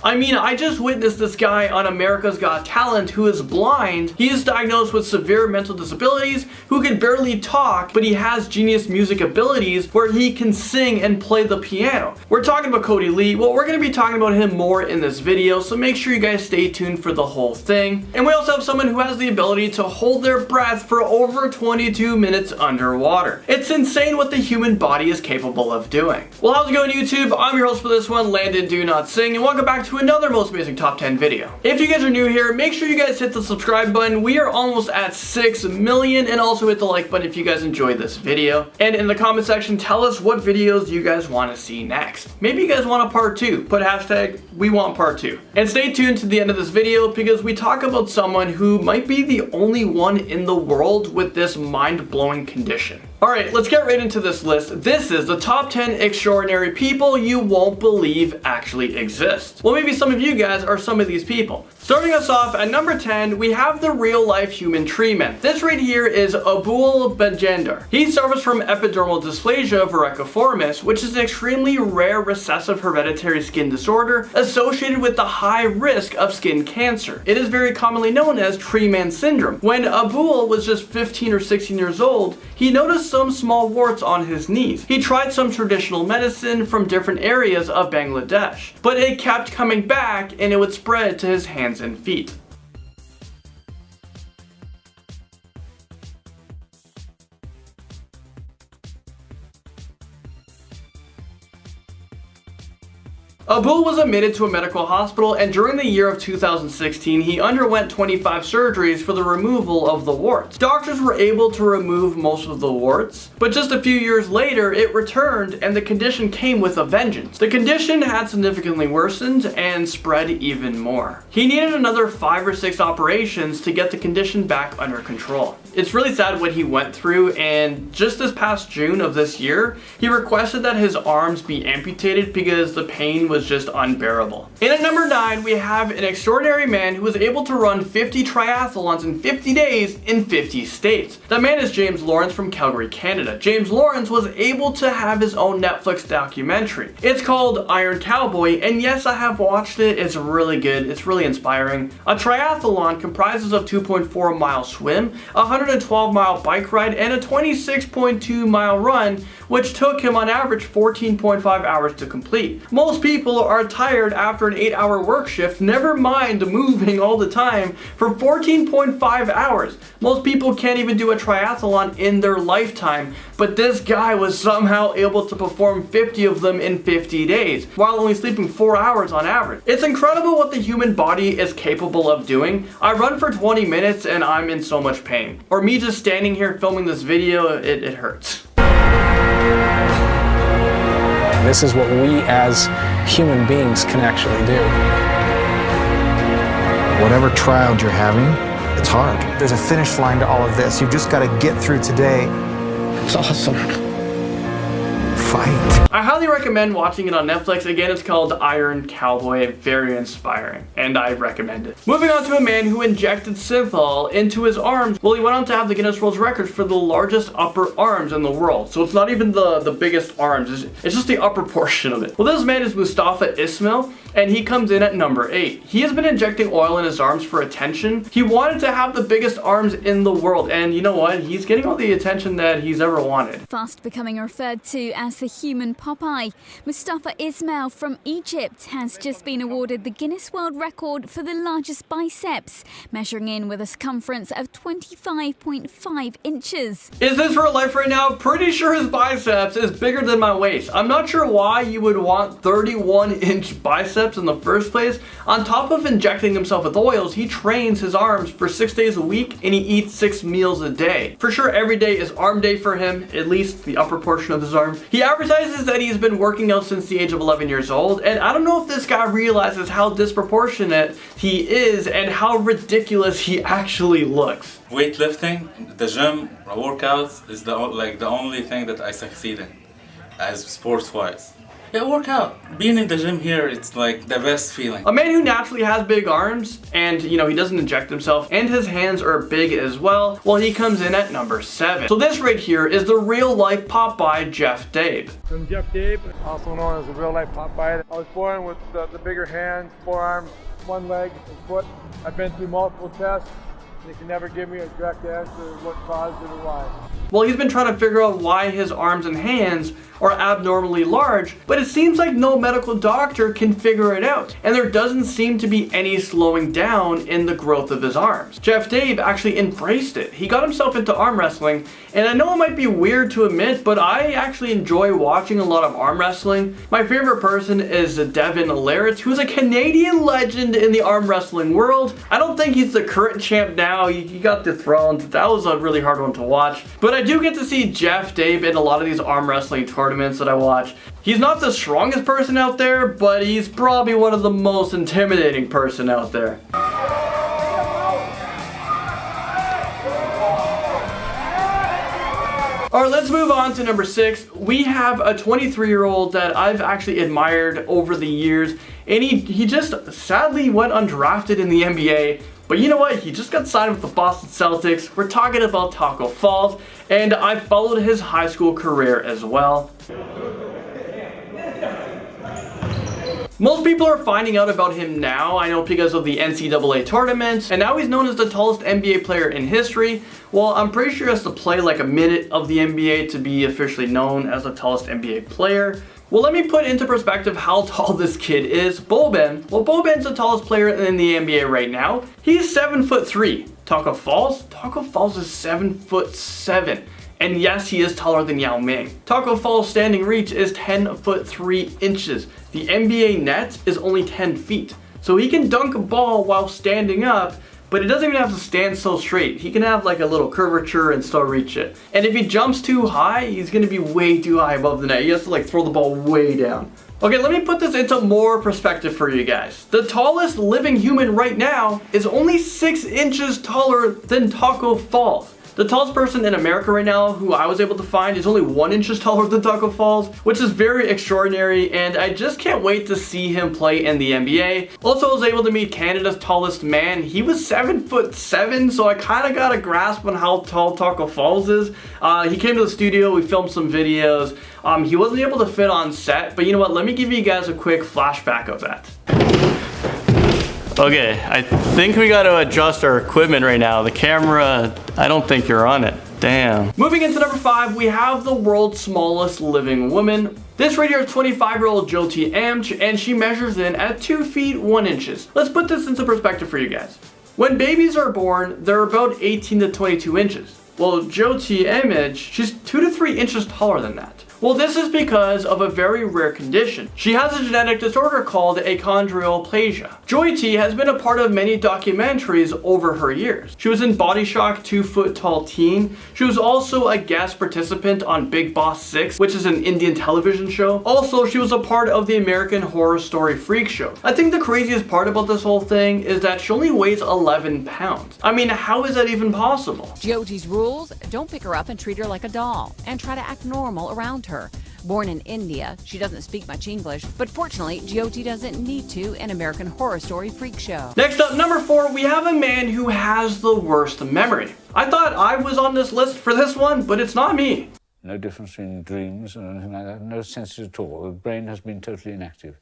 I mean, I just witnessed this guy on America's Got Talent who is blind. He is diagnosed with severe mental disabilities, who can barely talk, but he has genius music abilities where he can sing and play the piano. We're talking about Cody Lee. Well, we're going to be talking about him more in this video, so make sure you guys stay tuned for the whole thing. And we also have someone who has the ability to hold their breath for over 22 minutes underwater. It's insane what the human body is capable of doing. Well, how's it going, YouTube? I'm your host for this one, Landon Do Not Sing, and welcome back to another Most Amazing Top 10 video. If you guys are new here, make sure you guys hit the subscribe button. We are almost at 6 million, and also hit the like button if you guys enjoyed this video. And in the comment section, tell us what videos you guys want to see next. Maybe you guys want a part 2. Put hashtag we want part 2. And stay tuned to the end of this video because we talk about someone who might be the only one in the world with this mind-blowing condition. Alright, let's get right into this list. This is the top 10 extraordinary people you won't believe actually exist. Well, maybe some of you guys are some of these people. Starting us off at number 10, we have the real-life human tree man. This right here is Abul Bajender. He suffers from epidermal dysplasia verruciformis, which is an extremely rare recessive hereditary skin disorder associated with the high risk of skin cancer. It is very commonly known as tree man syndrome. When Abul was just 15 or 16 years old, he noticed some small warts on his knees. He tried some traditional medicine from different areas of Bangladesh, but it kept coming back and it would spread to his hands and feet. Abul was admitted to a medical hospital, and during the year of 2016, he underwent 25 surgeries for the removal of the warts. Doctors were able to remove most of the warts, but just a few years later, it returned and the condition came with a vengeance. The condition had significantly worsened and spread even more. He needed another 5 or 6 operations to get the condition back under control. It's really sad what he went through, and just this past June of this year, he requested that his arms be amputated because the pain was just unbearable. And at number 9, we have an extraordinary man who was able to run 50 triathlons in 50 days in 50 states. That man is James Lawrence from Calgary, Canada. James Lawrence was able to have his own Netflix documentary. It's called Iron Cowboy, and yes, I have watched it. It's really good. It's really inspiring. A triathlon comprises of 2.4 mile swim, a 112 mile bike ride, and a 26.2 mile run, which took him on average 14.5 hours to complete. Most people are tired after an 8-hour work shift, never mind moving all the time for 14.5 hours. Most people can't even do a triathlon in their lifetime, but this guy was somehow able to perform 50 of them in 50 days, while only sleeping 4 hours on average. It's incredible what the human body is capable of doing. I run for 20 minutes and I'm in so much pain. Or me just standing here filming this video, it hurts. This is what we as human beings can actually do. Whatever trial you're having, it's hard. There's a finish line to all of this. You've just got to get through today. It's awesome. Fight. I highly recommend watching it on Netflix. Again, it's called Iron Cowboy. Very inspiring, and I recommend it. Moving on to a man who injected synthol into his arms. Well, he went on to have the Guinness World Records for the largest upper arms in the world. So it's not even the biggest arms, it's just the upper portion of it. Well, this man is Mustafa Ismail, and he comes in at number 8. He has been injecting oil in his arms for attention. He wanted to have the biggest arms in the world, and you know what? He's getting all the attention that he's ever wanted. Fast becoming referred to as the human Popeye, Mustafa Ismail from Egypt has just been awarded the Guinness World Record for the largest biceps, measuring in with a circumference of 25.5 inches. Is this real life right now? Pretty sure his biceps is bigger than my waist. I'm not sure why you would want 31-inch biceps in the first place. On top of injecting himself with oils, he trains his arms for 6 days a week and he eats 6 meals a day. For sure, every day is arm day for him, at least the upper portion of his arm. He advertises that he's been working out since the age of 11 years old, and I don't know if this guy realizes how disproportionate he is and how ridiculous he actually looks. Weightlifting, the gym, workouts is the only thing that I succeed in as sports-wise. It worked out. Being in the gym here, it's like the best feeling. A man who naturally has big arms, and he doesn't inject himself, and his hands are big as well, well, he comes in at number 7. So this right here is the real life Popeye Jeff Dabe. I'm Jeff Dabe, also known as the real life Popeye. I was born with the bigger hands, forearms, one leg, and foot. I've been through multiple tests. They can never give me a direct answer what caused it or why. Well, he's been trying to figure out why his arms and hands are abnormally large, but it seems like no medical doctor can figure it out, and there doesn't seem to be any slowing down in the growth of his arms. Jeff Dabe actually embraced it. He got himself into arm wrestling, and I know it might be weird to admit, but I actually enjoy watching a lot of arm wrestling. My favorite person is Devin Larratt, who's a Canadian legend in the arm wrestling world. I don't think he's the current champ now. He got dethroned. That was a really hard one to watch, but I do get to see Jeff Dabe in a lot of these arm wrestling tournaments that I watch. He's not the strongest person out there, but he's probably one of the most intimidating person out there. Alright, let's move on to number 6. We have a 23-year-old that I've actually admired over the years, and he just sadly went undrafted in the NBA. But you know what? He just got signed with the Boston Celtics. We're talking about Tacko Falls, and I followed his high school career as well. Most people are finding out about him now, I know, because of the NCAA tournaments, and now he's known as the tallest NBA player in history. Well, I'm pretty sure he has to play like a minute of the NBA to be officially known as the tallest NBA player. Well, let me put into perspective how tall this kid is. Boban. Well, Boban's the tallest player in the NBA right now. He's 7'3". Tacko Falls is 7'7". And yes, he is taller than Yao Ming. Tacko Falls' standing reach is 10'3". The NBA net is only 10 feet. So he can dunk a ball while standing up, but it doesn't even have to stand so straight. He can have like a little curvature and still reach it. And if he jumps too high, he's gonna be way too high above the net. He has to like throw the ball way down. Okay, let me put this into more perspective for you guys. The tallest living human right now is only 6 inches taller than Tacko Falls. The tallest person in America right now who I was able to find is only 1 inch taller than Tacko Falls, which is very extraordinary, and I just can't wait to see him play in the NBA. Also, I was able to meet Canada's tallest man. He was 7'7", so I kind of got a grasp on how tall Tacko Falls is. He came to the studio, we filmed some videos. He wasn't able to fit on set, but you know what? Let me give you guys a quick flashback of that. Okay, I think we got to adjust our equipment right now. The camera, I don't think you're on it. Damn. Moving into number 5, we have the world's smallest living woman. This right here is 25-year-old Jyoti Amch, and she measures in at 2 feet 1 inches. Let's put this into perspective for you guys. When babies are born, they're about 18 to 22 inches. Well, Jyoti Amch, she's 2 to 3 inches taller than that. Well, this is because of a very rare condition. She has a genetic disorder called achondroplasia. Jyoti has been a part of many documentaries over her years. She was in Body Shock 2 Foot Tall Teen. She was also a guest participant on Big Boss 6, which is an Indian television show. Also, she was a part of the American Horror Story Freak Show. I think the craziest part about this whole thing is that she only weighs 11 pounds. I mean, how is that even possible? Jyoti's rules: don't pick her up and treat her like a doll, and try to act normal around her. Born in India, she doesn't speak much English, but fortunately, Jyoti doesn't need to in American Horror Story Freak Show. Next up, number 4, we have a man who has the worst memory. I thought I was on this list for this one, but it's not me. No difference between dreams and anything like that, no senses at all. The brain has been totally inactive.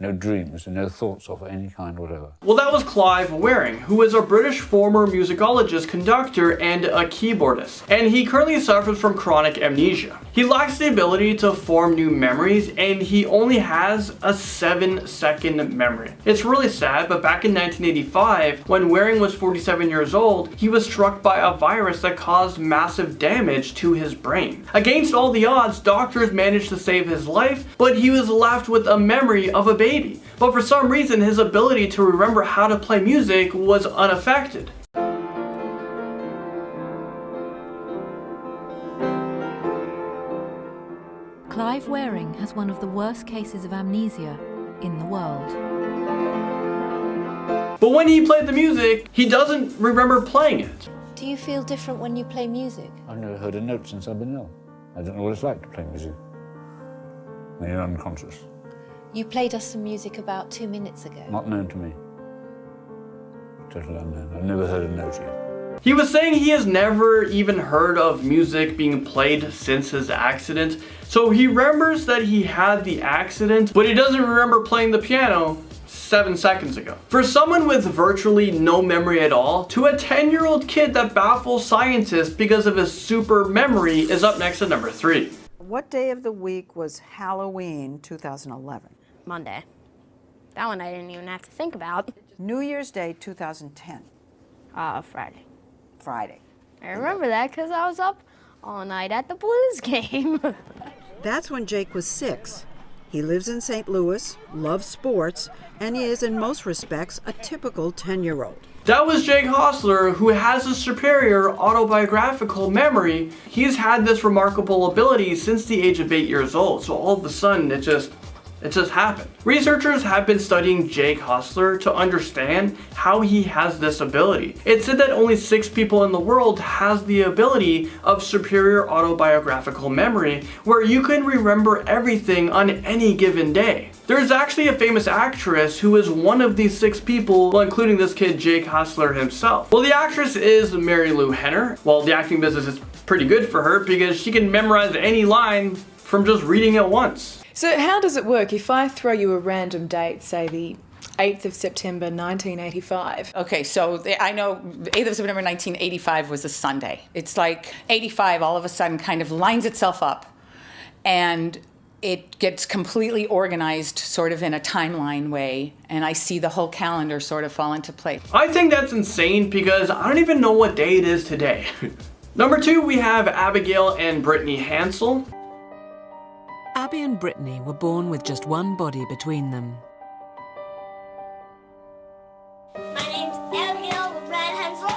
No dreams and no thoughts of any kind whatever. Well, that was Clive Wearing, who is a British former musicologist, conductor, and a keyboardist. And he currently suffers from chronic amnesia. He lacks the ability to form new memories, and he only has a 7-second memory. It's really sad, but back in 1985, when Wearing was 47 years old, he was struck by a virus that caused massive damage to his brain. Against all the odds, doctors managed to save his life, but he was left with a memory of a baby. But for some reason, his ability to remember how to play music was unaffected. Clive Wearing has one of the worst cases of amnesia in the world. But when he played the music, he doesn't remember playing it. Do you feel different when you play music? I've never heard a note since I've been ill. I don't know what it's like to play music. You're unconscious. You played us some music about 2 minutes ago. Not known to me. Totally unknown. I've never heard a note yet. He was saying he has never even heard of music being played since his accident. So he remembers that he had the accident, but he doesn't remember playing the piano 7 seconds ago. For someone with virtually no memory at all, to a 10-year-old kid that baffles scientists because of his super memory is up next at number 3. What day of the week was Halloween 2011? Monday. That one I didn't even have to think about. New Year's Day 2010? Friday. Friday. I remember that because I was up all night at the Blues game. That's when Jake was 6. He lives in St. Louis, loves sports, and he is in most respects a typical 10-year-old. That was Jake Hostler, who has a superior autobiographical memory. He's had this remarkable ability since the age of 8 years old, so all of a sudden it just happened. Researchers have been studying Jake Hostler to understand how he has this ability. It's said that only 6 people in the world has the ability of superior autobiographical memory, where you can remember everything on any given day. There's actually a famous actress who is one of these 6 people, well, including this kid Jake Hostler himself. Well, the actress is Mary Lou Henner. Well, the acting business is pretty good for her because she can memorize any line from just reading it once. So how does it work if I throw you a random date, say the 8th of September 1985? Okay, so I know 8th of September 1985 was a Sunday. It's like 85 all of a sudden kind of lines itself up and it gets completely organized sort of in a timeline way, and I see the whole calendar sort of fall into place. I think that's insane because I don't even know what day it is today. Number 2, we have Abigail and Brittany Hansel. Abby and Brittany were born with just one body between them. My name's Abigail Brad Hansel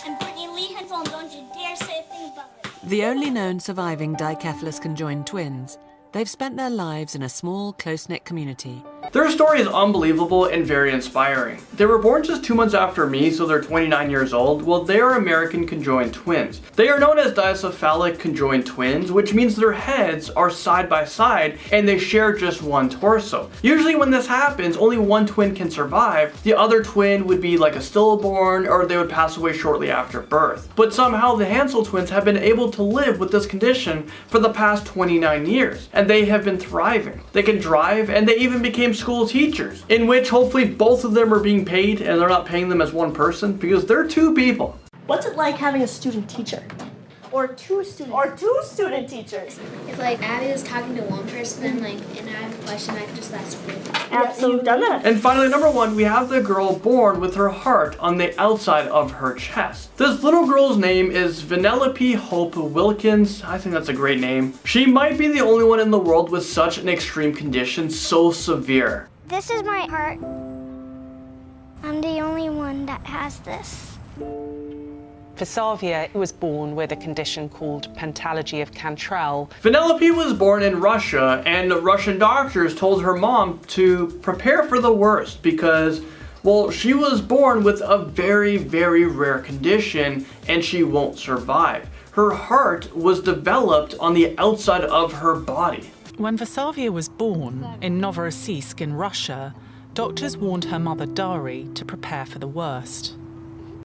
and Brittany Lee Hansel, and don't you dare say a thing about it. The only known surviving dicephalous conjoined twins, they've spent their lives in a small, close-knit community. Their story is unbelievable and very inspiring. They were born just 2 months after me, so they're 29 years old. Well, they are American conjoined twins. They are known as dicephalic conjoined twins, which means their heads are side by side and they share just one torso. Usually when this happens, only one twin can survive. The other twin would be like a stillborn, or they would pass away shortly after birth. But somehow the Hansel twins have been able to live with this condition for the past 29 years, and they have been thriving. They can drive, and they even became school teachers, in which hopefully both of them are being paid and they're not paying them as one person because they're 2 people. What's it like having a student teacher? Or two student teachers? If like Abby was talking to one person and I have a question, I could just ask you. Absolutely. You've done that. And finally, number 1, we have the girl born with her heart on the outside of her chest. This little girl's name is Vanellope Hope Wilkins. I think that's a great name. She might be the only one in the world with such an extreme condition, so severe. This is my heart. I'm the only one that has this. Versavia was born with a condition called pentalogy of Cantrell. Vanellope was born in Russia, and Russian doctors told her mom to prepare for the worst because, well, she was born with a very, very rare condition and she won't survive. Her heart was developed on the outside of her body. When Versavia was born in Novorossiysk in Russia, doctors warned her mother Dari to prepare for the worst.